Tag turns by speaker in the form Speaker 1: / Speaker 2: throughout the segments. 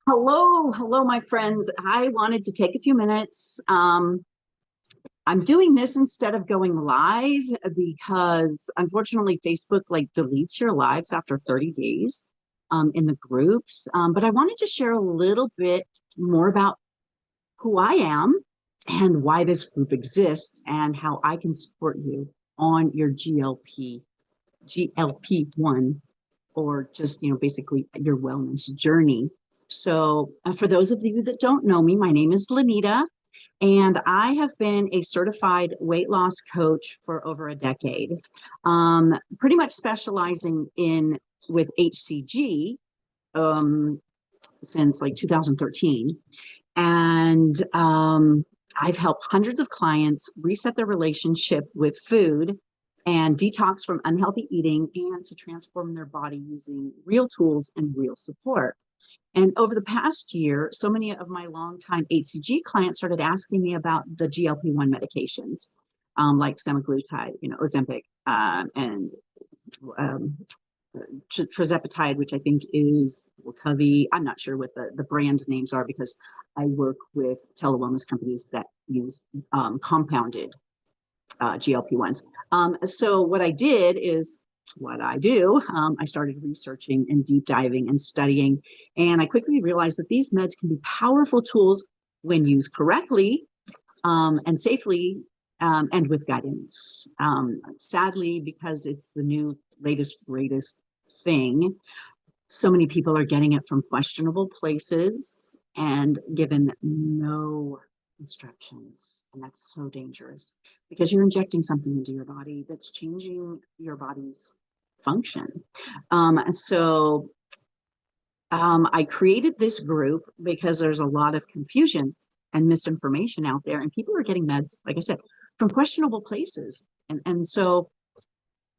Speaker 1: Hello, my friends. I wanted to take a few minutes. I'm doing this instead of going live because unfortunately Facebook like deletes your lives after 30 days in the groups. But I wanted to share a little bit more about who I am and why this group exists and how I can support you on your GLP-1 or just, basically your wellness journey. So, for those of you that don't know me, my name is Linita, and I have been a certified weight loss coach for over a decade, pretty much specializing in with HCG since like 2013. And I've helped hundreds of clients reset their relationship with food and detox from unhealthy eating and to transform their body using real tools and real support. And over the past year, so many of my longtime HCG clients started asking me about the GLP-1 medications, like semaglutide, Ozempic, and um, Tirzepatide, which I think is Covey. I'm not sure what the brand names are because I work with telewellness companies that use compounded GLP-1s. So what I did is what I do. I started researching and deep diving and studying, and I quickly realized that these meds can be powerful tools when used correctly and safely and with guidance. Sadly, because it's the new, latest, greatest thing, so many people are getting it from questionable places and given no instructions. And that's so dangerous because you're injecting something into your body that's changing your body's function. I created this group because there's a lot of confusion and misinformation out there, and people are getting meds, like I said, from questionable places. And so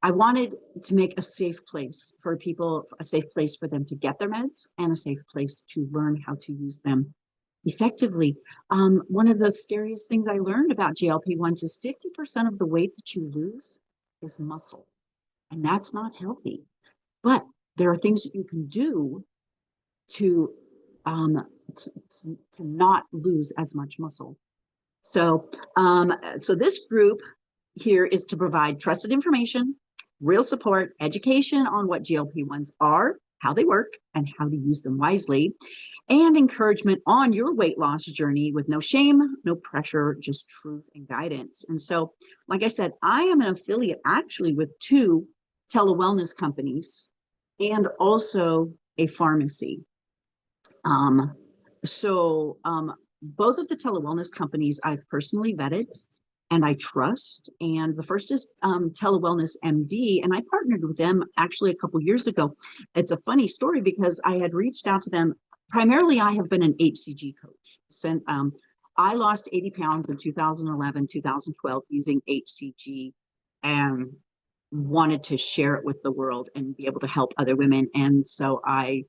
Speaker 1: I wanted to make a safe place for people, a safe place for them to get their meds and a safe place to learn how to use them effectively. One of the scariest things I learned about GLP-1s is 50% of the weight that you lose is muscle, and that's not healthy. But there are things that you can do to um, to not lose as much muscle. So this group here is to provide trusted information, real support, education on what GLP-1s are, how they work, and how to use them wisely, and encouragement on your weight loss journey with no shame, no pressure, just truth and guidance. And so, like I said, I am an affiliate actually with two telewellness companies and also a pharmacy. Um, so both of the telewellness companies I've personally vetted and I trust. And the first is TeleWellnessMD, and I partnered with them actually a couple years ago. It's a funny story because I had reached out to them. Primarily, I have been an HCG coach. I lost 80 pounds in 2011, 2012 using HCG and wanted to share it with the world and be able to help other women. And so I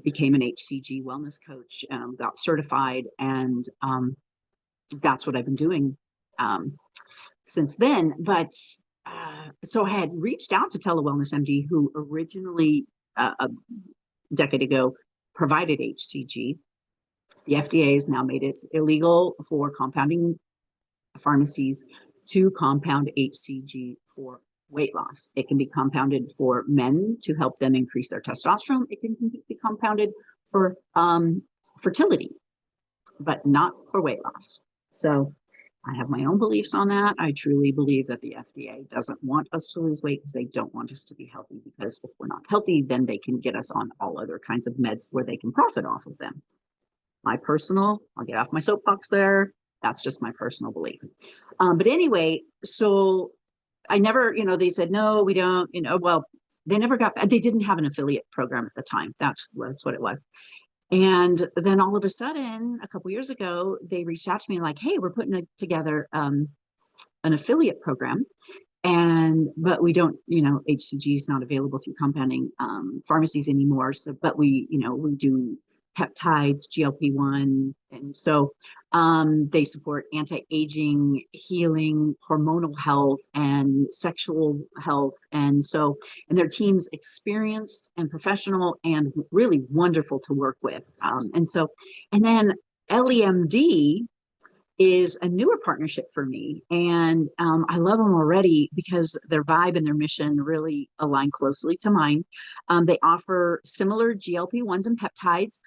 Speaker 1: became an HCG wellness coach, got certified, and that's what I've been doing since then. But so I had reached out to TeleWellnessMD, who originally a decade ago provided HCG. The FDA has now made it illegal for compounding pharmacies to compound HCG for weight loss. It can be compounded for men to help them increase their testosterone. It can be compounded for fertility, but not for weight loss. So I have my own beliefs on that. I truly believe that the FDA doesn't want us to lose weight because they don't want us to be healthy, because if we're not healthy, then they can get us on all other kinds of meds where they can profit off of them. I'll get off my soapbox there. That's just my personal belief. But anyway, so I never, they said, no, we don't, well, they didn't have an affiliate program at the time. That's what it was. And then all of a sudden, a couple years ago, they reached out to me like, hey, we're putting together an affiliate program. But we don't, HCG is not available through compounding pharmacies anymore. So, but we do peptides, GLP-1. And so they support anti-aging, healing, hormonal health, and sexual health. And so, and their team's experienced and professional and really wonderful to work with. And then EllieMD is a newer partnership for me. And I love them already because their vibe and their mission really align closely to mine. They offer similar GLP-1s and peptides,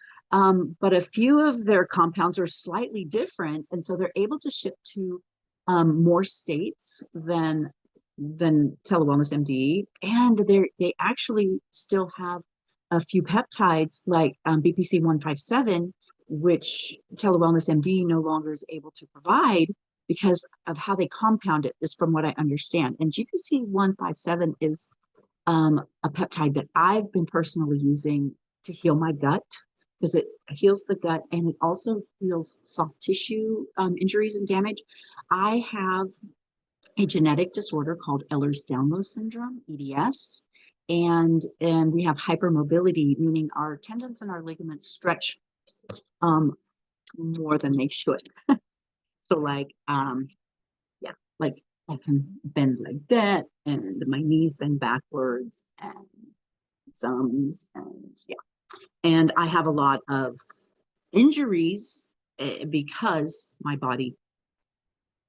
Speaker 1: but a few of their compounds are slightly different. And so they're able to ship to more states than TeleWellnessMD. And they actually still have a few peptides like BPC 157, which TeleWellnessMD no longer is able to provide because of how they compound it, is from what I understand. And GPC 157 is a peptide that I've been personally using to heal my gut, because it heals the gut and it also heals soft tissue injuries and damage. I have a genetic disorder called Ehlers-Danlos syndrome, EDS, and we have hypermobility, meaning our tendons and our ligaments stretch more than they should. So like, yeah, like I can bend like that, and my knees bend backwards, and thumbs, and yeah. And I have a lot of injuries because my body,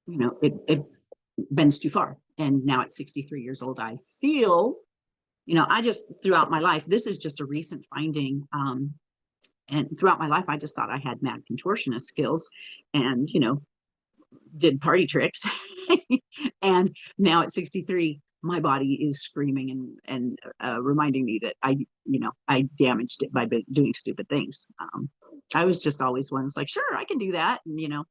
Speaker 1: it bends too far. And now at 63 years old, I feel, I just, throughout my life, this is just a recent finding. And throughout my life, I just thought I had mad contortionist skills and, did party tricks. And now at 63, my body is screaming and reminding me that I damaged it by doing stupid things. I was just always one that's like, sure, I can do that. And,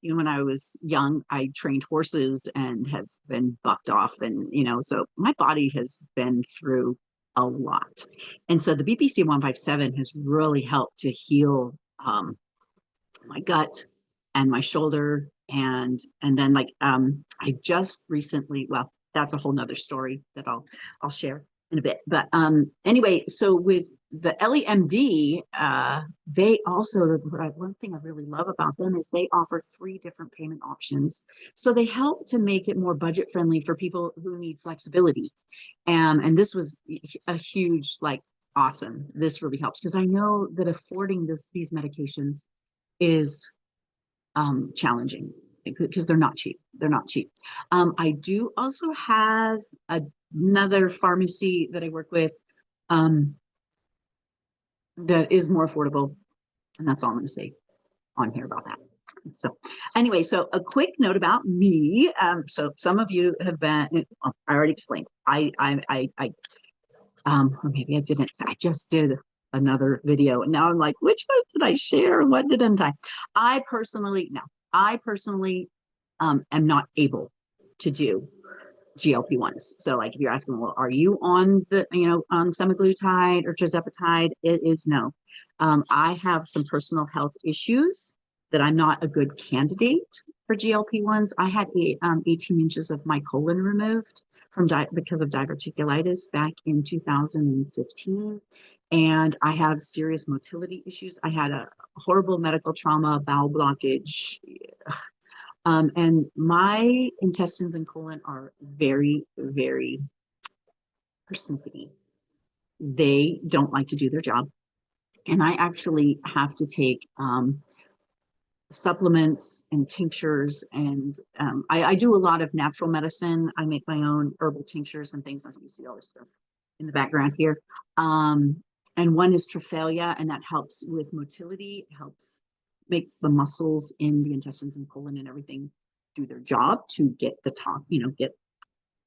Speaker 1: when I was young, I trained horses and have been bucked off. And, so my body has been through a lot. And so the BPC 157 has really helped to heal my gut and my shoulder. And then I just recently, well, that's a whole nother story that I'll share in a bit. But anyway, so with the EllieMD, they also, one thing I really love about them is they offer 3 different payment options. So they help to make it more budget friendly for people who need flexibility. And this was a huge, awesome. This really helps because I know that affording these medications is challenging because they're not cheap. They're not cheap. I do also have another pharmacy that I work with that is more affordable, and that's all I'm going to say on here about that. So anyway, so a quick note about me. So some of you have been, I already explained. Or maybe I didn't. I just did another video, and now I'm like, which one did I share and what didn't I? I personally am not able to do GLP-1s. So if you're asking, well, are you on on Semaglutide or Tirzepatide? It is no. I have some personal health issues that I'm not a good candidate for GLP-1s. I had 18 inches of my colon removed because of diverticulitis back in 2015. And I have serious motility issues. I had a horrible medical trauma, bowel blockage. And my intestines and colon are very, very persnickety. They don't like to do their job. And I actually have to take supplements and tinctures. And I do a lot of natural medicine. I make my own herbal tinctures and things. As you see all this stuff in the background here. And one is Triphalia, and that helps with motility, makes the muscles in the intestines and colon and everything do their job to get the top, get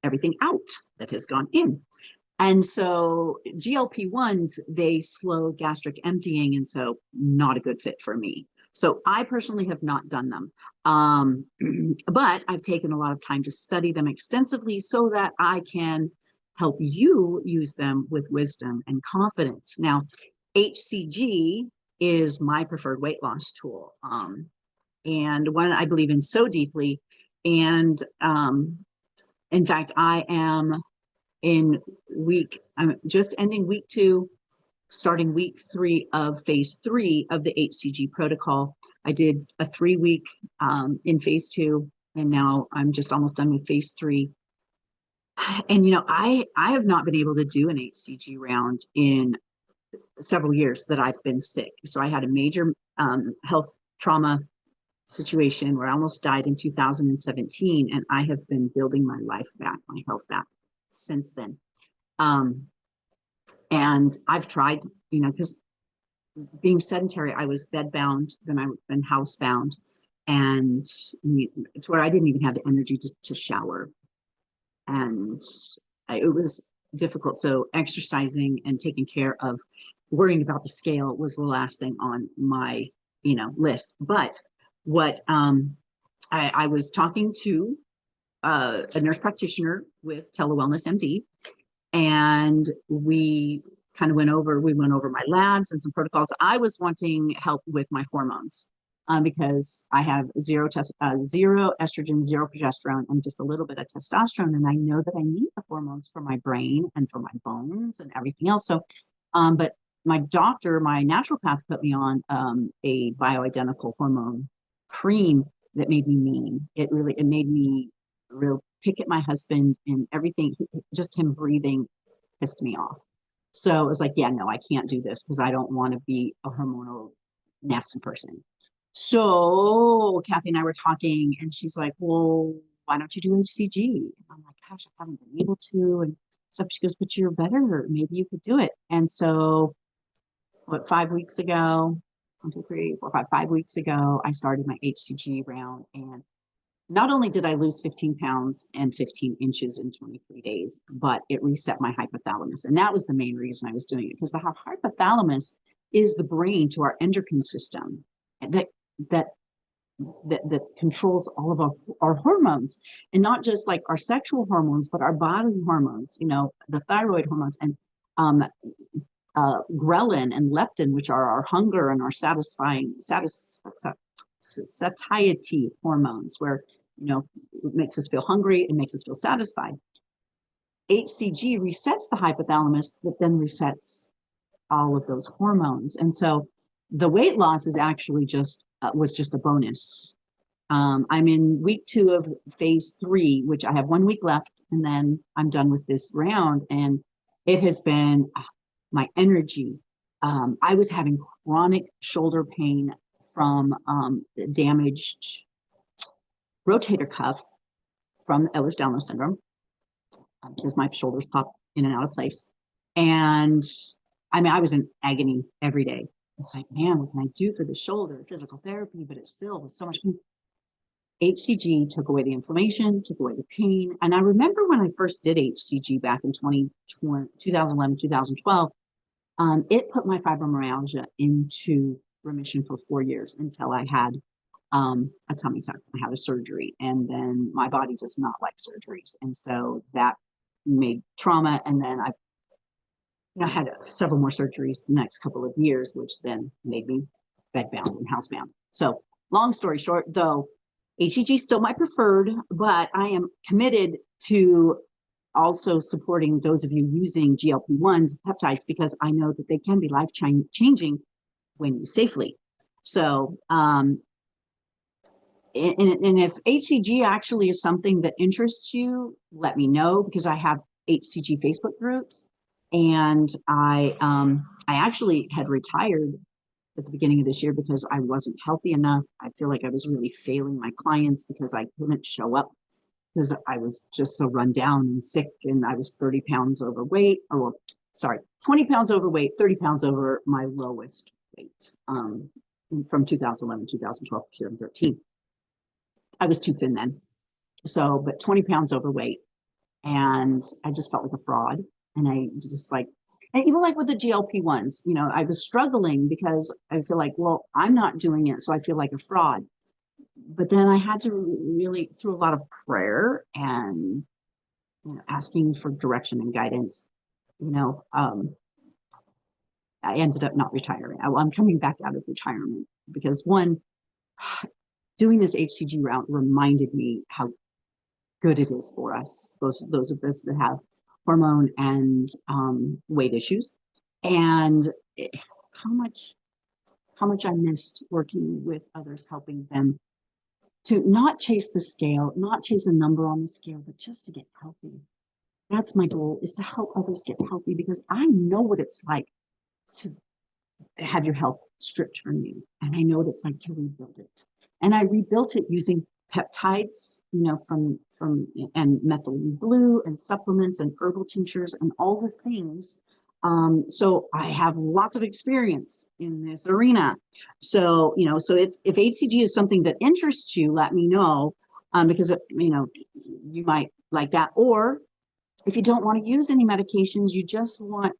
Speaker 1: everything out that has gone in. And so GLP-1s, they slow gastric emptying, and so not a good fit for me. So I personally have not done them, but I've taken a lot of time to study them extensively so that I can help you use them with wisdom and confidence. Now, HCG is my preferred weight loss tool, and one I believe in so deeply. And in fact, I'm just ending week 2 starting week 3 of phase 3 of the HCG protocol. I did a 3-week in phase 2, and now I'm just almost done with phase 3. And, I have not been able to do an HCG round in several years that I've been sick. So I had a major health trauma situation where I almost died in 2017, and I have been building my life back, my health back since then. And I've tried, because being sedentary, I was bedbound, then I've been housebound, and it's where I didn't even have the energy to shower. And it was difficult. So exercising and taking care of worrying about the scale was the last thing on my, list. But what I was talking to a nurse practitioner with TeleWellnessMD, and we went over my labs and some protocols. I was wanting help with my hormones because I have zero estrogen, zero progesterone, and just a little bit of testosterone. And I know that I need the hormones for my brain and for my bones and everything else. So, but my doctor, my naturopath, put me on a bioidentical hormone cream that made me mean. It made me real pick at my husband, and everything. Just him breathing pissed me off. So it was like, yeah, no, I can't do this because I don't want to be a hormonal nasty person. So Kathy and I were talking, and she's like, well, why don't you do HCG? And I'm like, gosh, I haven't been able to. And stuff. She goes, but you're better. Maybe you could do it. And so 5 weeks ago, 1, 2, 3, 4, 5 weeks ago, I started my HCG round. And not only did I lose 15 pounds and 15 inches in 23 days, but it reset my hypothalamus. And that was the main reason I was doing it, because the hypothalamus is the brain to our endocrine system that controls all of our hormones, and not just like our sexual hormones, but our bodily hormones, the thyroid hormones, and ghrelin and leptin, which are our hunger and our satiety hormones, where it makes us feel hungry, it makes us feel satisfied. HCG resets the hypothalamus, that then resets all of those hormones. And so the weight loss is actually was just a bonus. I'm in week 2 of phase 3, which I have 1 week left, and then I'm done with this round. And it has been my energy. I was having chronic shoulder pain from damaged rotator cuff from Ehlers-Danlos syndrome, because my shoulders pop in and out of place. And I was in agony every day. It's like, man, what can I do for the shoulder? Physical therapy, but it still was so much pain. HCG took away the inflammation, took away the pain. And I remember when I first did HCG back in 2011, 2012, it put my fibromyalgia into remission for 4 years, until I had a tummy tuck. I had a surgery, and then my body does not like surgeries. And so that made trauma. And then I had several more surgeries the next couple of years, which then made me bedbound and housebound. So long story short, though, HCG is still my preferred, but I am committed to also supporting those of you using GLP-1s, peptides, because I know that they can be life-changing when used safely. So, and if HCG actually is something that interests you, let me know, because I have HCG Facebook groups. And I actually had retired at the beginning of this year because I wasn't healthy enough. I feel like I was really failing my clients because I couldn't show up, because I was just so run down and sick, and I was 30 pounds overweight, 20 pounds overweight, 30 pounds over my lowest weight from 2011, 2012, 2013. I was too thin then. So, but 20 pounds overweight, and I just felt like a fraud. And I just and even with the GLP-1s, I was struggling because I feel like, well, I'm not doing it, so I feel like a fraud. But then I had to really, through a lot of prayer and asking for direction and guidance, I ended up not retiring. I'm coming back out of retirement because, one, doing this HCG route reminded me how good it is for us, those of us that have hormone and weight issues. and how much I missed working with others, helping them to not chase the scale, not chase a number on the scale, but just to get healthy. That's my goal, is to help others get healthy, because I know what it's like to have your health stripped from you. And I know what it's like to rebuild it. And I rebuilt it using peptides, from and methylene blue and supplements and herbal tinctures and all the things. So I have lots of experience in this arena. So, so if HCG is something that interests you, let me know, because, you might like that. Or if you don't want to use any medications, you just want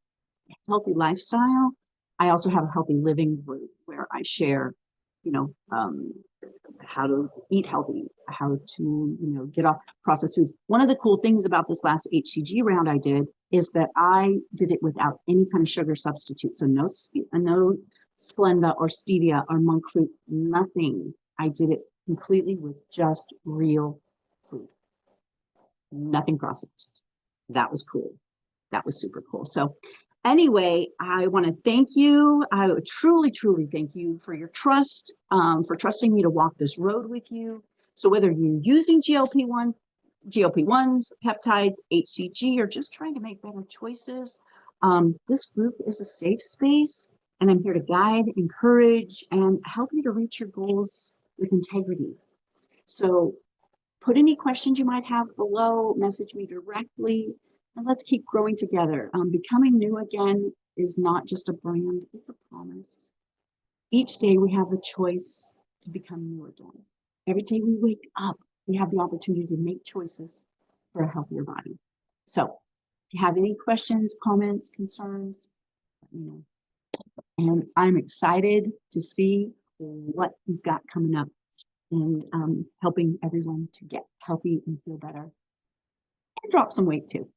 Speaker 1: a healthy lifestyle, I also have a healthy living group where I share, how to eat healthy, how to, get off processed foods. One of the cool things about this last HCG round I did is that I did it without any kind of sugar substitute. So no Splenda or stevia or monk fruit, nothing. I did it completely with just real food, nothing processed. That was cool. That was super cool. So anyway, I want to thank you. I truly, truly thank you for your trust, for trusting me to walk this road with you. So whether you're using GLP-1, GLP-1s, peptides, HCG, or just trying to make better choices, this group is a safe space, and I'm here to guide, encourage, and help you to reach your goals with integrity. So put any questions you might have below, message me directly, and let's keep growing together. Becoming new again is not just a brand, it's a promise. Each day we have the choice to become new again. Every day we wake up, we have the opportunity to make choices for a healthier body. So if you have any questions, comments, concerns, let me know. And I'm excited to see what you've got coming up, and helping everyone to get healthy and feel better and drop some weight too.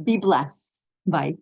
Speaker 1: Be blessed. Bye.